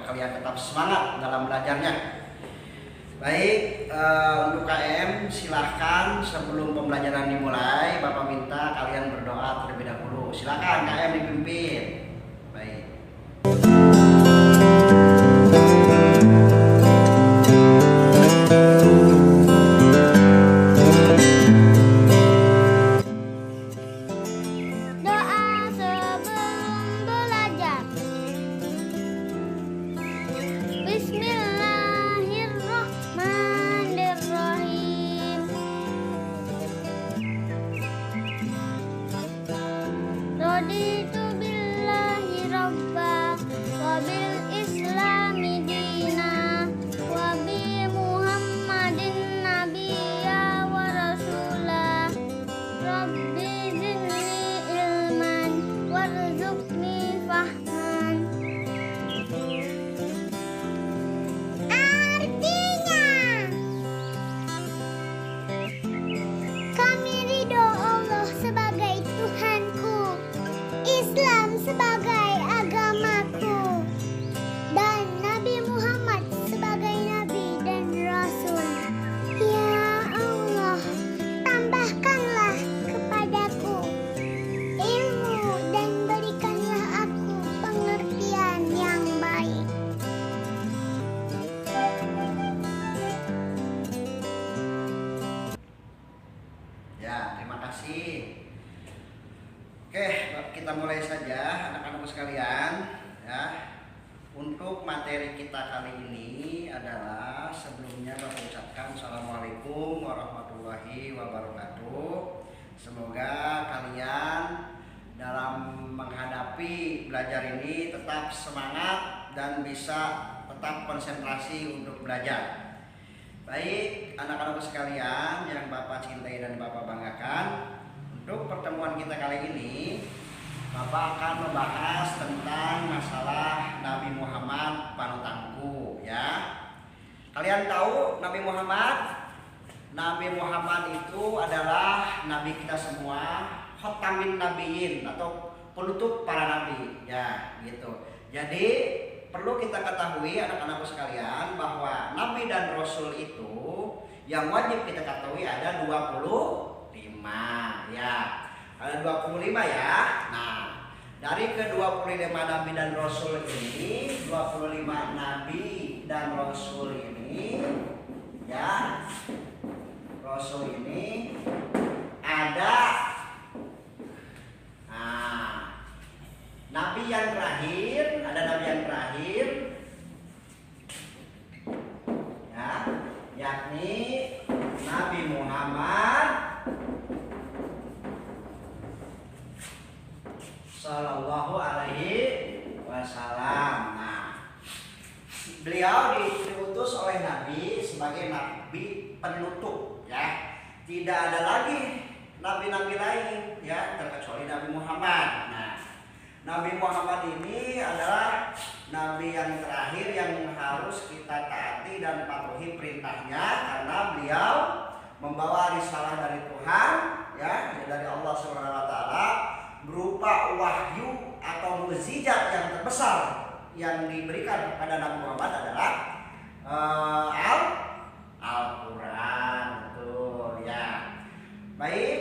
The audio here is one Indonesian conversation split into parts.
kalian tetap semangat dalam belajarnya. Baik, untuk KM silahkan sebelum pembelajaran dimulai, Bapak minta kalian berdoa terlebih dahulu. Silakan KM dipimpin. Baik. Raditu billahi rabba wa bil islami dina wa bi muhammadin nabiyya wa rasula rabbi zidni ilman warzuqni fahman. Artinya, kami ridho Allah sebagai Tuhanku, Islam sebagai agamaku, dan Nabi Muhammad sebagai Nabi dan Rasul. Ya Allah, tambahkanlah kepadaku ilmu dan berikanlah aku pengertian yang baik. Ya, terima kasih. Oke, kita mulai saja anak-anakku sekalian ya. Untuk materi kita kali ini adalah sebelumnya Bapak ucapkan Assalamualaikum warahmatullahi wabarakatuh. Semoga kalian dalam menghadapi belajar ini tetap semangat dan bisa tetap konsentrasi untuk belajar. Baik, anak-anakku sekalian yang Bapak cintai dan Bapak banggakan, untuk pertemuan kita kali ini Bapak akan membahas tentang masalah Nabi Muhammad panutanku ya. Kalian tahu Nabi Muhammad? Nabi Muhammad itu adalah nabi kita semua, khotamin nabiyyin atau penutup para nabi ya gitu. Jadi perlu kita ketahui anak-anakku sekalian bahwa nabi dan rasul itu yang wajib kita ketahui ada 25 ya. Ada 25 ya. Nah, dari ke-25 nabi dan rasul ini, 25 nabi dan rasul ini ya. Rasul ini ada nabi yang terakhir, ada nabi yang terakhir ya, yakni Nabi Muhammad Sallallahu Alaihi Wasallam. Nah, beliau diutus oleh Nabi sebagai nabi penutup ya. Tidak ada lagi nabi-nabi lain ya terkecuali Nabi Muhammad. Nah, Nabi Muhammad ini adalah nabi yang terakhir yang harus kita taati dan patuhi perintahnya karena beliau membawa risalah dari Tuhan ya, dari Allah Subhanahu wa taala berupa wahyu atau mukjizat yang terbesar yang diberikan kepada Nabi Muhammad adalah Al-Qur'an. Betul ya. Baik.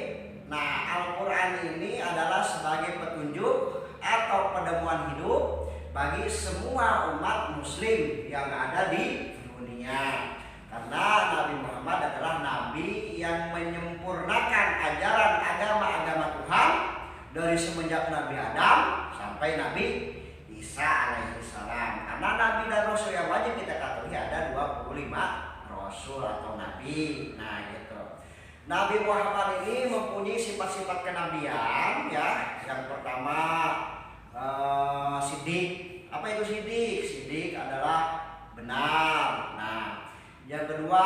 Nah, Al-Qur'an ini adalah sebagai petunjuk atau pedoman hidup bagi semua umat muslim yang ada di dunia. Karena Nabi Muhammad adalah nabi yang menyempurnakan ajaran agama-agama Tuhan dari semenjak Nabi Adam sampai Nabi Isa alaihissalam. Karena nabi dan rasul yang wajib kita ketahui ada 25 rasul atau nabi. Nah, gitu. Nabi Muhammad ini mempunyai sifat-sifat kenabian ya. Yang pertama Siddiq. Apa itu Siddiq? Siddiq adalah benar. Nah, yang kedua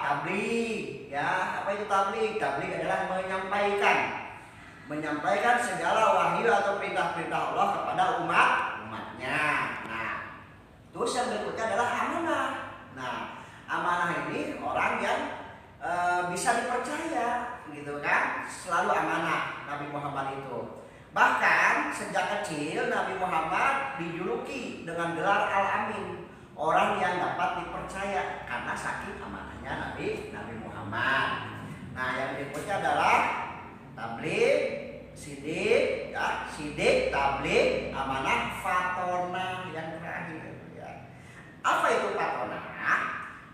tabligh ya. Apa itu tabligh? Tabligh adalah menyampaikan segala wahyu atau perintah-perintah Allah kepada umatnya. Nah, terus yang berikutnya adalah amanah. Nah, amanah ini orang yang bisa dipercaya gitu kan, selalu amanah Nabi Muhammad itu. Bahkan sejak kecil Nabi Muhammad dijuluki dengan gelar Al-Amin, orang yang dapat dipercaya karena saking amanahnya Nabi Muhammad. Nah, yang berikutnya adalah tabligh, sidik, ya, sidik, tabligh, amanah, fatonah yang terakhir. Ya. Apa itu fatonah?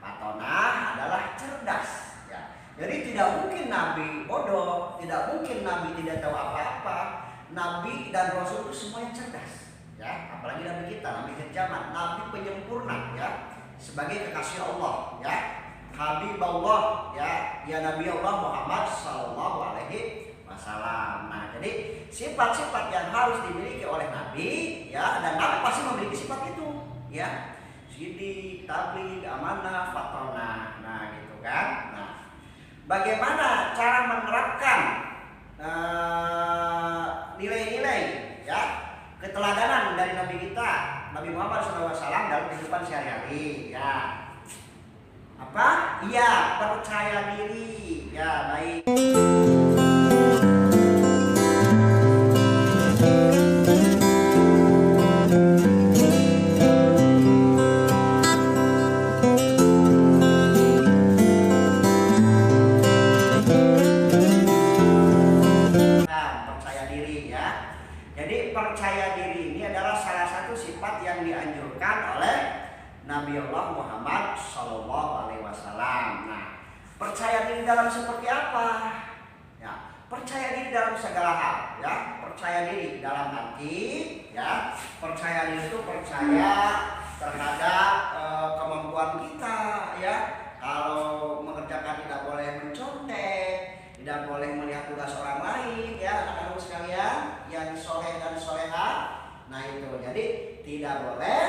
Fatonah adalah cerdas. Ya. Jadi tidak mungkin Nabi bodoh, tidak mungkin Nabi tidak tahu apa-apa. Nabi dan Rasul itu semuanya cerdas. Ya, apalagi Nabi kita, Nabi zaman, Nabi penyempurna, ya, sebagai kekasih Allah, ya, Habibullah, ya Nabi Allah Muhammad Sallallahu Alaihi Wasallam. Nah, jadi sifat-sifat yang harus dimiliki oleh Nabi, ya, dan Nabi pasti memiliki sifat itu, ya, sidik, tabligh, amanah, fatonah. Nah, gitu kan. Nah, bagaimana cara menerapkan nilai-nilai, ya, keteladanan dari Nabi kita, Nabi Muhammad SAW dalam kehidupan sehari-hari, ya. Apa? Iya, percaya diri. Ya, baik. Percaya diri ini adalah salah satu sifat yang dianjurkan oleh Nabi Allah Muhammad Sallallahu Alaihi Wasallam. Nah, percaya diri dalam seperti apa? Ya, percaya diri dalam segala hal. Ya, percaya diri dalam arti, ya, percaya diri itu percaya terhadap kemampuan kita. Ya, kalau mengerjakan tidak boleh mencontek, tidak boleh melihat tugas orang lain, ya, anak-anak sekalian yang soleh dan soleha. Nah, itu jadi tidak boleh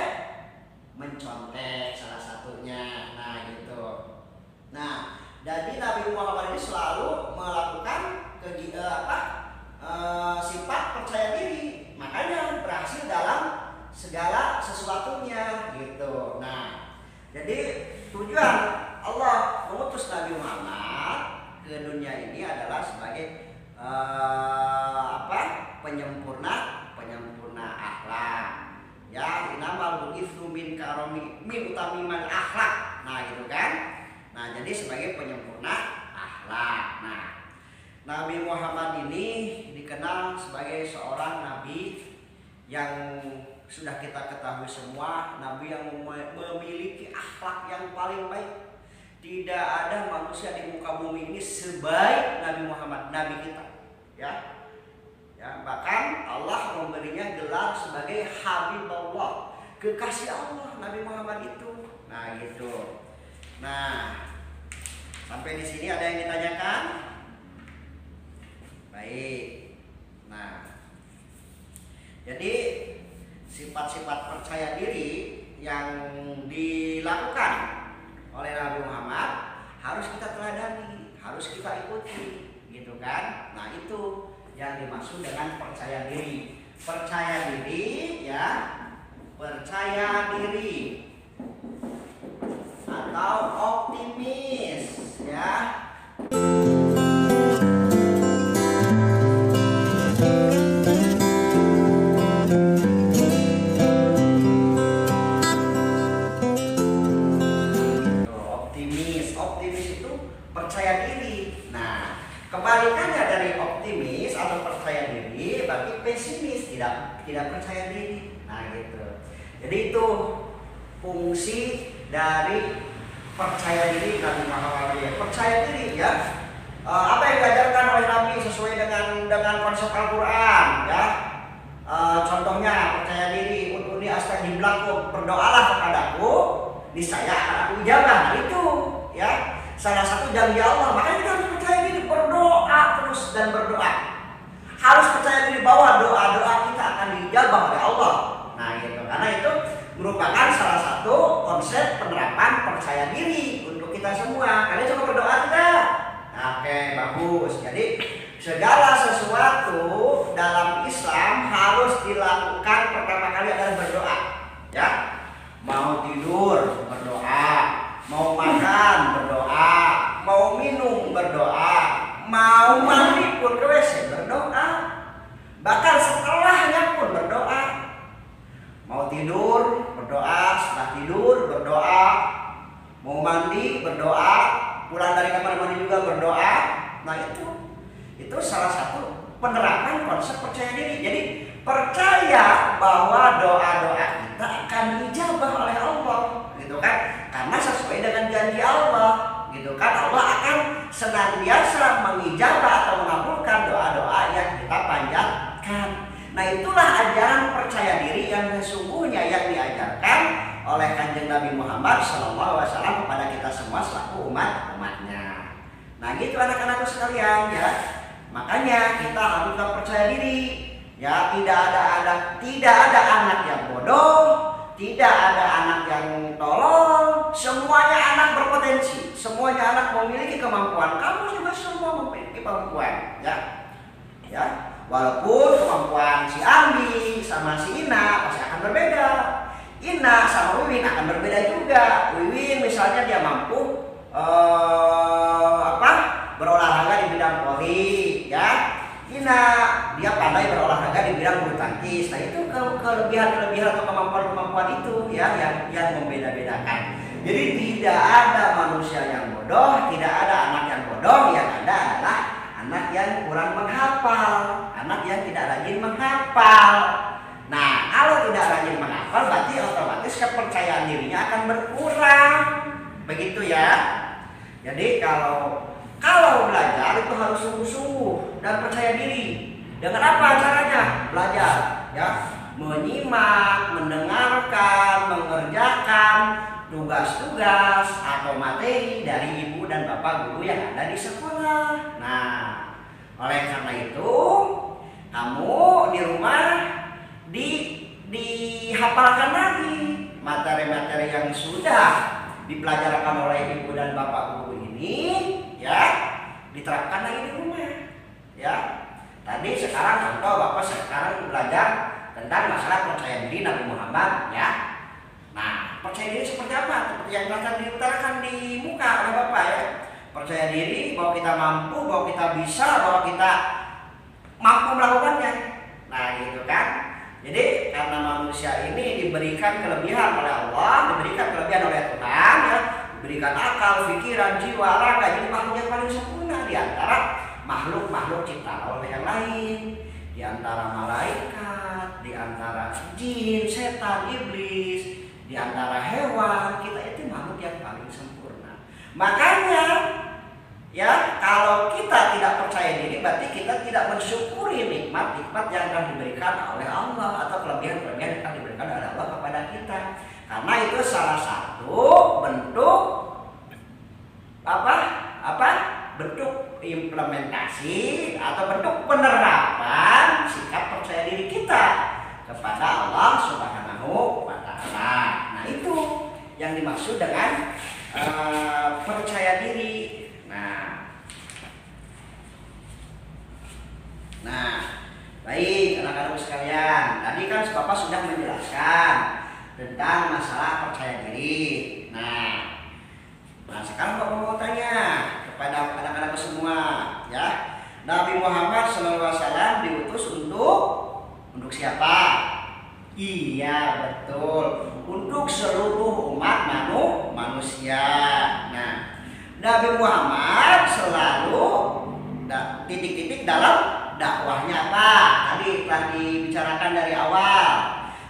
mencontek salah satunya. Nah, gitu. Nah, jadi Nabi Muhammad ini selalu melakukan sifat percaya diri, makanya berhasil dalam segala sesuatunya, gitu. Nah, jadi tujuan Allah mengutus Nabi Muhammad ke dunia ini adalah sebagai penyempurna akhlak. Ya, inamal bu'itsu min utamiman akhlak. Nah, gitu kan. Nah, jadi sebagai penyempurna akhlak. Nah, Nabi Muhammad ini dikenal sebagai seorang nabi yang sudah kita ketahui semua, nabi yang memiliki akhlak yang paling baik. Tidak ada manusia di muka bumi ini sebaik Nabi Muhammad, nabi kita. Ya. Ya, bahkan Allah memberinya gelar sebagai Habibullah, kekasih Allah, Nabi Muhammad itu. Nah, gitu. Nah, sampai di sini ada yang ditanyakan? Baik. Nah, jadi sifat-sifat percaya diri yang dilakukan oleh Nabi Muhammad harus kita teladani, harus kita ikuti, gitu kan? Nah, itu yang dimaksud dengan percaya diri. Percaya diri, ya, percaya diri atau optimis, ya. Optimis itu percaya diri. Nah, kebalikannya dari optimis atau percaya diri bagi pesimis, tidak percaya diri. Nah, gitu. Jadi itu fungsi dari percaya diri Nabi Muhammad. Percaya diri, ya. Apa yang diajarkan oleh Nabi sesuai dengan konsep Al-Qur'an, ya. Contohnya percaya diri, ud'uni astajib lakum, berdoalah kepadaku, niscaya akan aku ijabah. Nah, itu, ya. Salah satu janji Allah, makanya kita harus percaya diri, berdoa terus dan berdoa. Harus percaya diri bahwa doa-doa kita akan diijabah oleh Allah. Nah, gitu. Karena itu merupakan salah satu konsep penerapan percaya diri untuk kita semua. Kalian coba berdoa tidak? Oke, bagus. Jadi segala sesuatu dalam Islam harus dilakukan pertama kali adalah berdoa. Ya, mau tidur berdoa, mau makan berdoa, mau minum berdoa, mau mandi pun ke WC berdoa. Bahkan setelahnya tidur berdoa, mau mandi berdoa, pulang dari kamar mandi juga berdoa. Nah itu salah satu penerapan konsep percaya diri. Jadi percaya bahwa doa-doa kita akan dijabah oleh Allah, gitu kan? Karena sesuai dengan janji Allah, gitu kan? Allah akan senantiasa mengijabah atau mengabulkan doa-doa yang kita panjatkan. Nah itulah ajaran percaya diri yang sesungguhnya yang diajarkan oleh Kanjeng Nabi Muhammad SAW kepada kita semua selaku umatnya. Nah gitu anak-anakku sekalian ya. Makanya kita harus percaya diri. Ya tidak ada anak yang bodoh, tidak ada anak yang tolol. Semuanya anak berpotensi, semuanya anak memiliki kemampuan. Kamu juga semua memiliki kemampuan, ya. Walaupun kemampuan si Ambi sama si Ina pasti akan berbeda. Ina sama Wiwin akan berbeda juga. Wiwin misalnya dia mampu berolahraga di bidang voli, ya. Ina dia pandai berolahraga di bidang bulu tangkis. Nah itu kelebihan atau kemampuan itu ya yang membeda-bedakan. Jadi tidak ada manusia yang bodoh, tidak ada anak yang bodoh, yang ada adalah anak yang kurang menghafal, anak yang tidak rajin menghafal. Nah kalau tidak rajin menghafal berarti otomatis kepercayaan dirinya akan berkurang, begitu ya. Jadi kalau belajar itu harus sungguh-sungguh dan percaya diri. Dengan apa caranya? Belajar, ya. Menyimak, mendengarkan, mengerjakan tugas-tugas atau materi dari ibu dan bapak guru yang ada di sekolah. Nah, oleh karena itu, kamu di rumah dihafalkan lagi materi-materi yang sudah dipelajarkan oleh ibu dan bapak guru ini, ya, diterapkan lagi di rumah, ya. Tadi sekarang contoh bapak sekarang belajar tentang masalah percaya diri Nabi Muhammad, ya. Nah, percaya diri seperti apa? Seperti yang akan diutarakan di muka oleh bapak, ya. Percaya diri bahwa kita mampu, bahwa kita bisa, bahwa kita mampu melakukannya. Nah, gitu kan. Jadi karena manusia ini diberikan kelebihan oleh Allah, diberikan kelebihan oleh Tuhan, ya. Diberikan akal, pikiran, jiwa, raga, jadi makhluk yang paling sempurna di antara makhluk-makhluk ciptaan oleh yang lain, di antara malaikat, di antara jin, setan, iblis, di antara hewan. Kita itu makhluk yang paling sempurna. Makanya ya kalau kita tidak percaya diri berarti kita tidak mensyukuri nikmat-nikmat yang akan diberikan oleh Allah atau kelebihan-kelebihan yang akan diberikan oleh Allah kepada kita. Karena itu salah satu bentuk bentuk implementasi atau bentuk penerapan sikap percaya diri kita kepada Allah Subhanahu wa Ta'ala. Nah, itu yang dimaksud dengan percaya diri. Nah, baik anak-anak sekalian, tadi kan Bapak sudah menjelaskan tentang masalah percaya diri. Nah sekarang Bapak mau tanya kepada anak-anak semua, ya. Nabi Muhammad SAW diutus untuk siapa? Iya, betul, untuk seluruh umat manusia. Nah, Nabi Muhammad selalu titik-titik dalam dakwahnya apa? Tadi telah dibicarakan dari awal.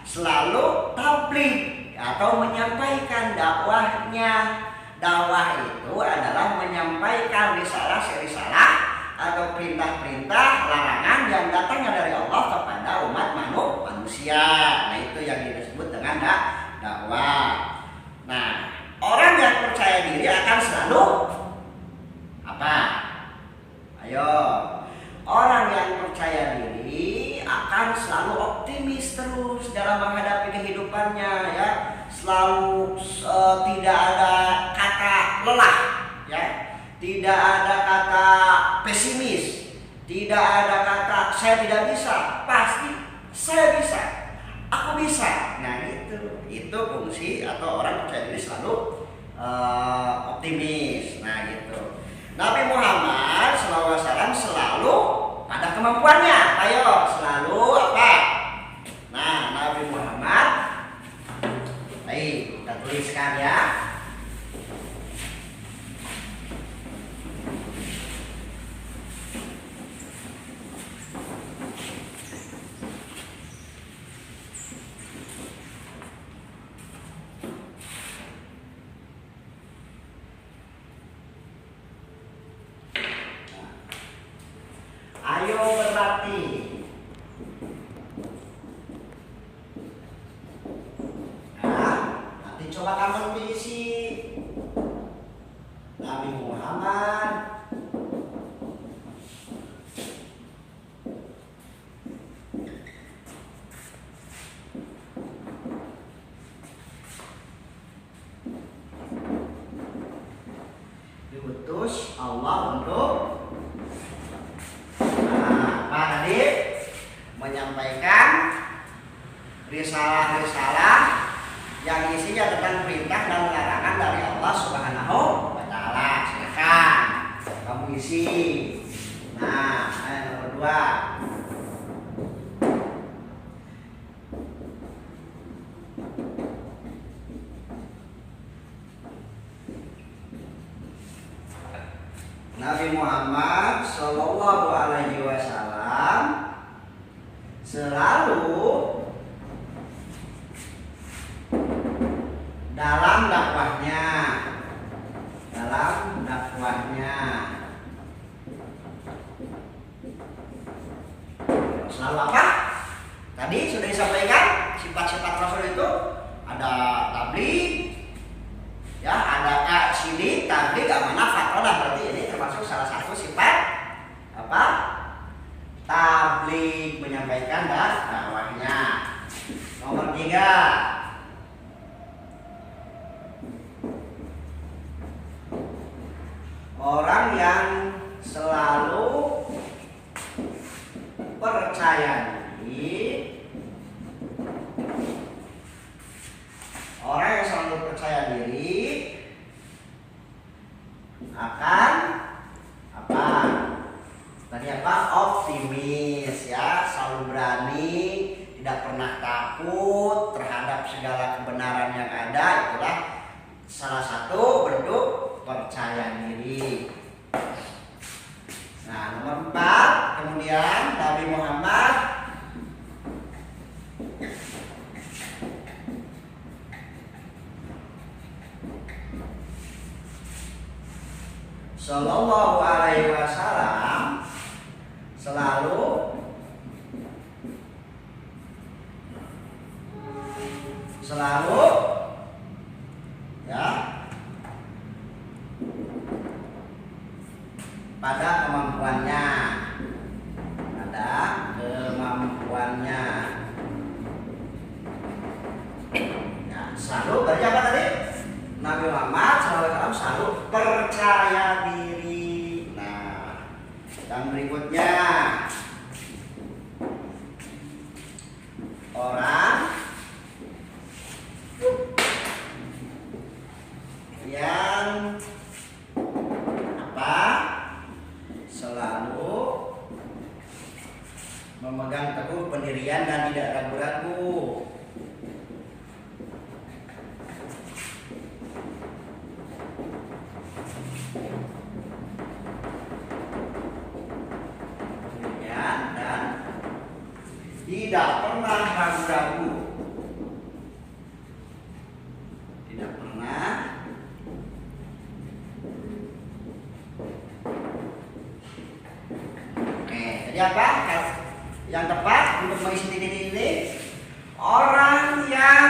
Selalu tabligh atau menyampaikan dakwahnya. Dakwah itu adalah menyampaikan risalah atau perintah-perintah larangan yang datangnya dari Allah kepada umat manusia. Nah, itu yang disebut dengan dakwah. Nah, orang yang percaya diri akan selalu apa? Ayo. Orang yang percaya diri akan selalu optimis terus dalam menghadapi kehidupannya, ya. Selalu tidak ada kata lelah, ya. Tidak ada kata pesimis, tidak ada kata saya tidak bisa. Pasti saya bisa, aku bisa. Nah, itu fungsi atau orang percaya diri selalu optimis. Nah, gitu. Nabi Muhammad SAW selalu pada kemampuannya. Ayo, selalu apa? Nah, Nabi Muhammad, baik, kita tuliskan ya. Ayo berbakti. Nah, nanti coba kamu isi Nabi Muhammad diutus Allah untuk apa tadi? Menyampaikan risalah-risalah yang isinya tentang perintah dan larangan dari Allah Subhanahu wa Ta'ala. Silakan kamu isi. Nah, ayat nomor 2. Nabi Muhammad Shallallahu Alaihi Wasallam selalu dalam dakwahnya selalu apa? Tadi sudah disampaikan sifat-sifat Rasul itu ada tabligh, ya ada sidik, tabligh, amanah, fatrodah. Berarti ini termasuk salah satu sifat apa? Tabligh, menyampaikan dakwahnya. Nomor 3, orang yang selalu percaya diri. Orang yang selalu percaya diri akan apa? Tadi apa? Optimis, ya, selalu berani, tidak pernah takut terhadap segala kebenaran yang ada. Itulah salah satu bentuk percaya diri. Nah, nomor 4, kemudian Nabi Muhammad Sallallahu Alaihi Wasallam selalu ya pada kemampuannya, ya, selalu berarti apa tadi? Nabi Muhammad selalu percaya diri. Nah, yang berikutnya, orang yang apa? Selalu memegang teguh pendirian dan tidak ragu-ragu. Dan tidak pernah ragu-ragu. Tidak pernah jadi apa? Yang tepat untuk mengisi titik ini, orang yang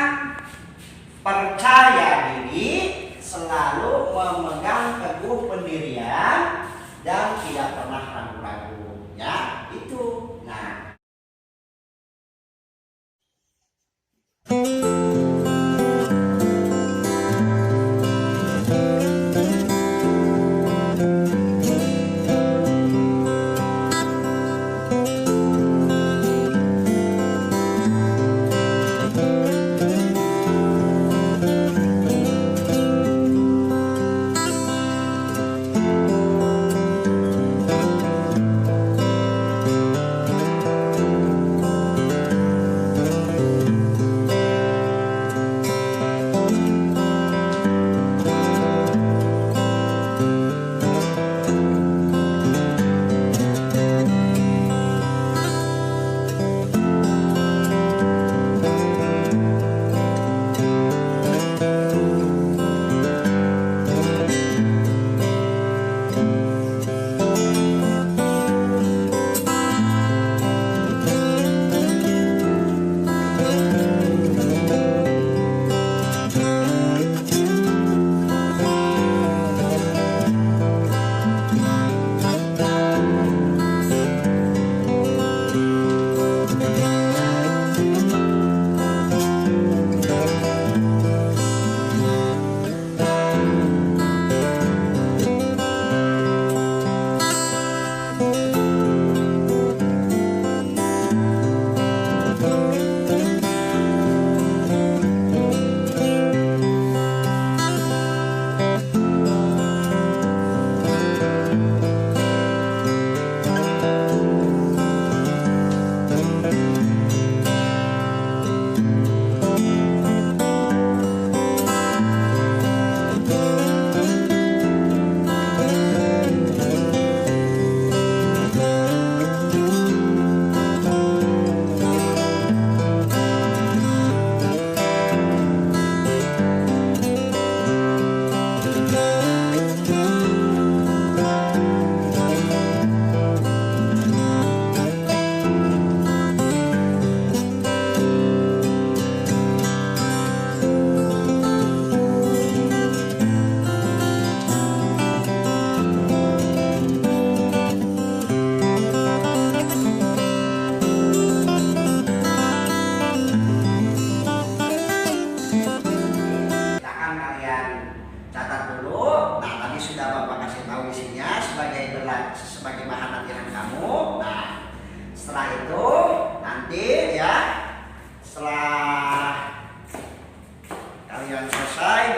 percaya diri selalu memegang teguh pendirian dan tidak pernah ragu-ragu. Ya, itu. Nah,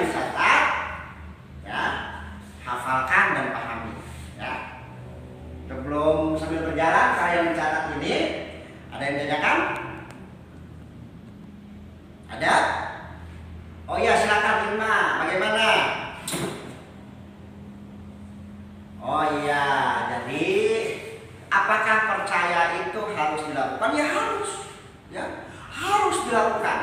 mencatat, ya, hafalkan dan pahami. Ya. Sebelum sambil berjalan kalian mencatat ini, ada yang ditanyakan? Ada? Oh iya, silakan Irma, bagaimana? Oh iya, jadi apakah percaya itu harus dilakukan? Ya harus, ya harus dilakukan.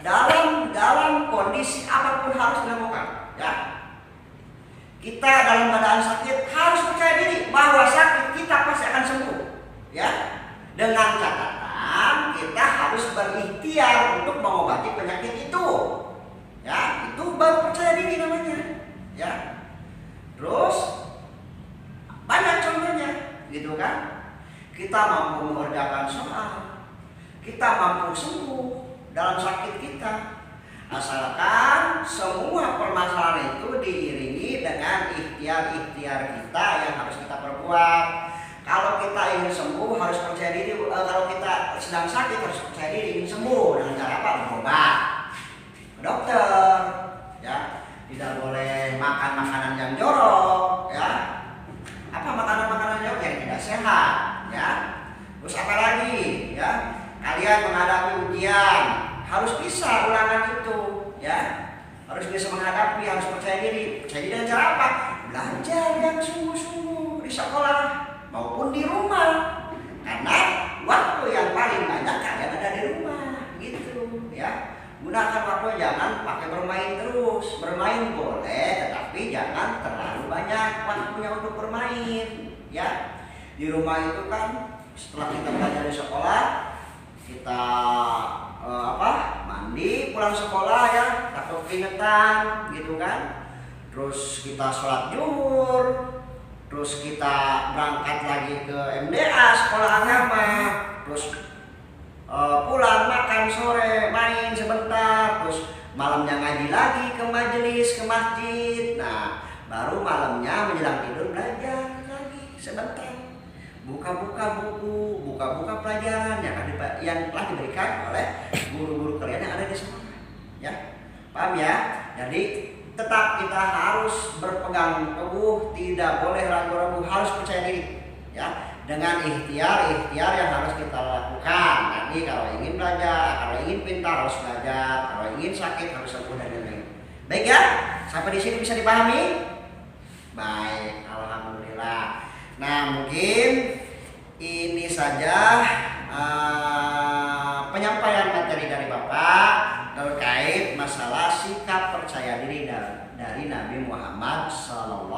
Dalam kondisi apapun harus dilakukan. Ya, kita dalam keadaan sakit harus percaya diri bahwa sakit kita pasti akan sembuh. Ya, dengan catatan kita harus berikhtiar untuk mengobati penyakit itu. Ya, itu baru percaya diri namanya. Ya, terus banyak contohnya, gitu kan? Kita mampu mengerjakan soal, kita mampu sembuh dalam sakit kita, asalkan semua permasalahan itu diiringi dengan ikhtiar-ikhtiar kita yang harus kita perbuat. Kalau kita ingin sembuh harus percaya diri. Kalau kita sedang sakit harus percaya diri ingin sembuh. Dengan cara apa? Berobat ke dokter, ya. Tidak boleh makan makanan yang jorok, ya. Apa makanan-makanan yang tidak sehat, ya. Terus apa lagi, ya? Kalian menghadapi ujian harus bisa ulangan itu, ya. Harus bisa menghadapi, harus percaya diri. Percaya diri dengan cara apa? Belajar yang sungguh-sungguh di sekolah maupun di rumah. Karena waktu yang paling banyak kalian ada di rumah, gitu, ya. Gunakan waktu, jangan pakai bermain terus. Bermain boleh, tetapi jangan terlalu banyak waktunya untuk bermain, ya. Di rumah itu kan setelah kita belajar di sekolah, kita mandi pulang sekolah, ya, takut keringetan, gitu kan. Terus kita sholat zuhur, terus kita berangkat lagi ke MDA sekolah agama, terus pulang makan sore, main sebentar, terus malamnya ngaji lagi ke majelis, ke masjid. Nah, baru malamnya menjelang tidur belajar lagi sebentar. Buka-buka buku, buka-buka pelajaran yang telah diberikan oleh guru-guru kalian yang ada di sekolah. Ya, paham ya? Jadi tetap kita harus berpegang teguh, tidak boleh ragu-ragu, harus percaya diri. Ya, dengan ikhtiar yang harus kita lakukan. Nanti kalau ingin belajar, kalau ingin pintar harus belajar, kalau ingin sakit harus sembuh dan lain-lain. Baik ya, sampai di sini bisa dipahami? Baik, alhamdulillah. Nah, mungkin ini saja penyampaian materi dari Bapak terkait masalah sikap percaya diri dari Nabi Muhammad SAW.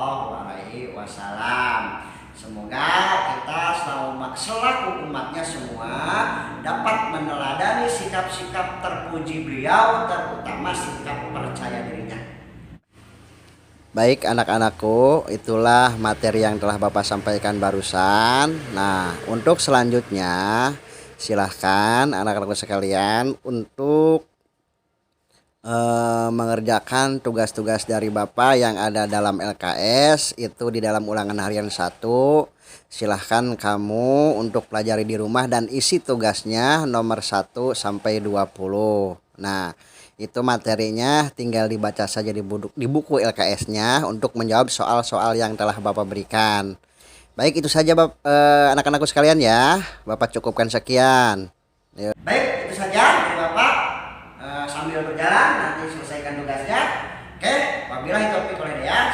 Semoga kita selaku umatnya semua dapat meneladani sikap-sikap terpuji beliau, terutama sikap percaya dirinya. Baik anak-anakku, itulah materi yang telah Bapak sampaikan barusan. Nah, untuk selanjutnya silahkan anak-anakku sekalian untuk mengerjakan tugas-tugas dari Bapak yang ada dalam LKS itu di dalam ulangan harian 1. Silahkan kamu untuk pelajari di rumah dan isi tugasnya nomor 1 sampai 20. Nah, itu materinya tinggal dibaca saja di buku LKS-nya untuk menjawab soal-soal yang telah Bapak berikan. Baik, itu saja anak-anakku sekalian ya. Bapak cukupkan sekian. Baik, itu saja dari Bapak. Sambil berjalan nanti selesaikan tugasnya. Oke, wabillahi taufiq wal hidayah.